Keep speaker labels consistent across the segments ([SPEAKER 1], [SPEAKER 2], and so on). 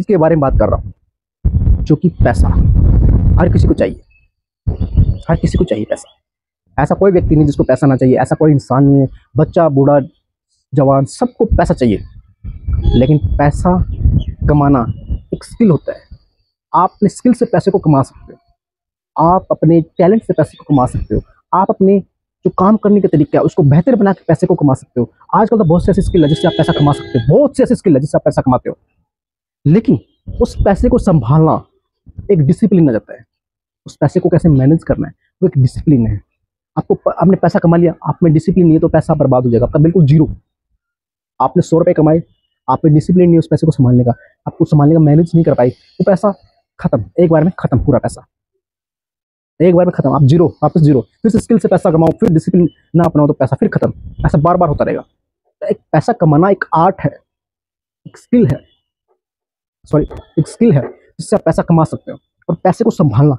[SPEAKER 1] चीज़ के बारे में बात कर रहा हूँ, जो कि पैसा। हर किसी को चाहिए, हर किसी को चाहिए पैसा। ऐसा कोई व्यक्ति नहीं जिसको पैसा ना चाहिए, ऐसा कोई इंसान नहीं है। बच्चा, बूढ़ा, जवान, सबको पैसा चाहिए। लेकिन पैसा कमाना एक स्किल होता है। आप अपने स्किल से पैसे को कमा सकते हो, आप अपने टैलेंट से पैसे को कमा सकते हो, आप अपने जो काम करने का तरीका है उसको बेहतर बना के पैसे को कमा सकते हो। आजकल तो बहुत सी ऐसी स्किल है जिससे आप पैसा कमा सकते हो, बहुत सी ऐसी स्किल है जिससे आप पैसा कमाते हो। लेकिन उस पैसे को संभालना एक डिसिप्लिन आ जाता है। उस पैसे को कैसे मैनेज करना है वो एक डिसिप्लिन है। आपने पैसा कमा लिया, आप में डिसिप्लिन नहीं है तो पैसा बर्बाद हो जाएगा आपका, बिल्कुल जीरो। आपने 100 रुपये कमाए, आप में डिसिप्लिन नहीं है उस पैसे को संभालने का, आपको संभालने का, मैनेज नहीं कर पाई, वो पैसा खत्म, एक बार में खत्म, पूरा पैसा एक बार में खत्म। आप जीरो, वापस जीरो। फिर से स्किल से पैसा कमाओ, फिर डिसिप्लिन ना अपनाओ तो पैसा फिर खत्म। ऐसा बार बार होता रहेगा। तो एक पैसा कमाना एक आर्ट है, एक स्किल है, सॉरी, एक स्किल है जिससे आप पैसा कमा सकते हो। और पैसे को संभालना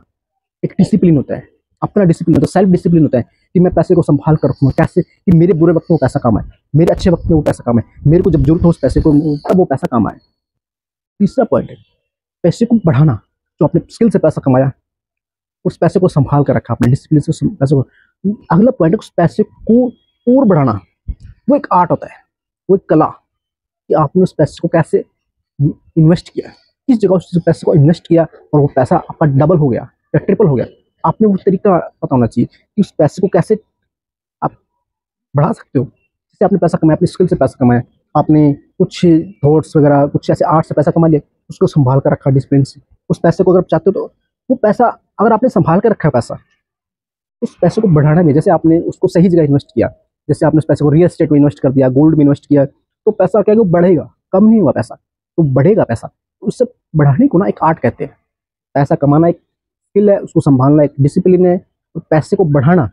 [SPEAKER 1] एक डिसिप्लिन होता है, अपना डिसिप्लिन होता है, सेल्फ डिसिप्लिन होता है कि मैं पैसे को संभाल कर रखूँगा, कैसे कि मेरे बुरे वक्त में वो पैसा कमाए, मेरे अच्छे वक्त में वो पैसा कमाए, मेरे को जब जरूरत हो उस पैसे को तब वो पैसा कमाए। तीसरा पॉइंट है पैसे को बढ़ाना। जो आपने स्किल से पैसा कमाया, उस पैसे को संभाल कर रखा आपने, डिसिप्लिन से पैसे को। अगला पॉइंट है उस पैसे को और बढ़ाना। वो एक आर्ट होता है, वो एक कला कि आपने उस पैसे को कैसे इन्वेस्ट किया, किस जगह उस पैसे को इन्वेस्ट किया और वो पैसा आपका डबल हो गया या ट्रिपल हो गया। आपने वो तरीका पता होना चाहिए कि उस पैसे को कैसे आप बढ़ा सकते हो। जैसे आपने पैसा कमाया, अपनी स्किल से पैसा कमाया, आपने कुछ थॉट्स वगैरह, कुछ ऐसे आर्ट से पैसा कमा लिया, उसको संभाल कर रखा डिसिप्लिन से। उस पैसे को अगर आप चाहते हो तो वो पैसा, अगर आपने संभाल कर रखा है पैसा, उस पैसे को बढ़ाना भी, जैसे आपने उसको सही जगह इन्वेस्ट किया, जैसे आपने उस पैसे को रियल एस्टेट में इन्वेस्ट कर दिया, गोल्ड में इन्वेस्ट किया, तो पैसा क्या है वो बढ़ेगा, कम नहीं हुआ पैसा, तो बढ़ेगा पैसा। तो उससे बढ़ाने को ना एक आर्ट कहते हैं। पैसा कमाना एक स्किल है, उसको संभालना एक डिसिप्लिन है, और पैसे को बढ़ाना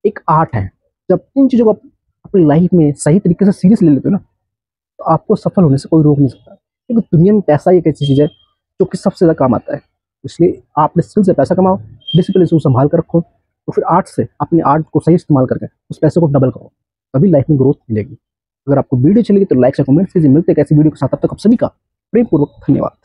[SPEAKER 1] एक आर्ट है। जब इन चीज़ों को आप अपनी लाइफ में सही तरीके से सीरियस ले लेते हो ना, तो आपको सफल होने से कोई रोक नहीं सकता। क्योंकि दुनिया में पैसा एक ऐसी चीज़ है जो कि सबसे ज़्यादा काम आता है। इसलिए आप अपने स्किल से पैसा कमाओ, डिसिप्लिन से संभाल कर रखो, तो फिर आर्ट से, अपने आर्ट को सही इस्तेमाल करके उस पैसे को डबल करो, तभी लाइफ में ग्रोथ मिलेगी। अगर आपको वीडियो चलेगी तो लाइक से कमेंट कीजिए। मिलते हैं ऐसी वीडियो के साथ, तब तक आप सभी का प्रेमपूर्वक धन्यवाद।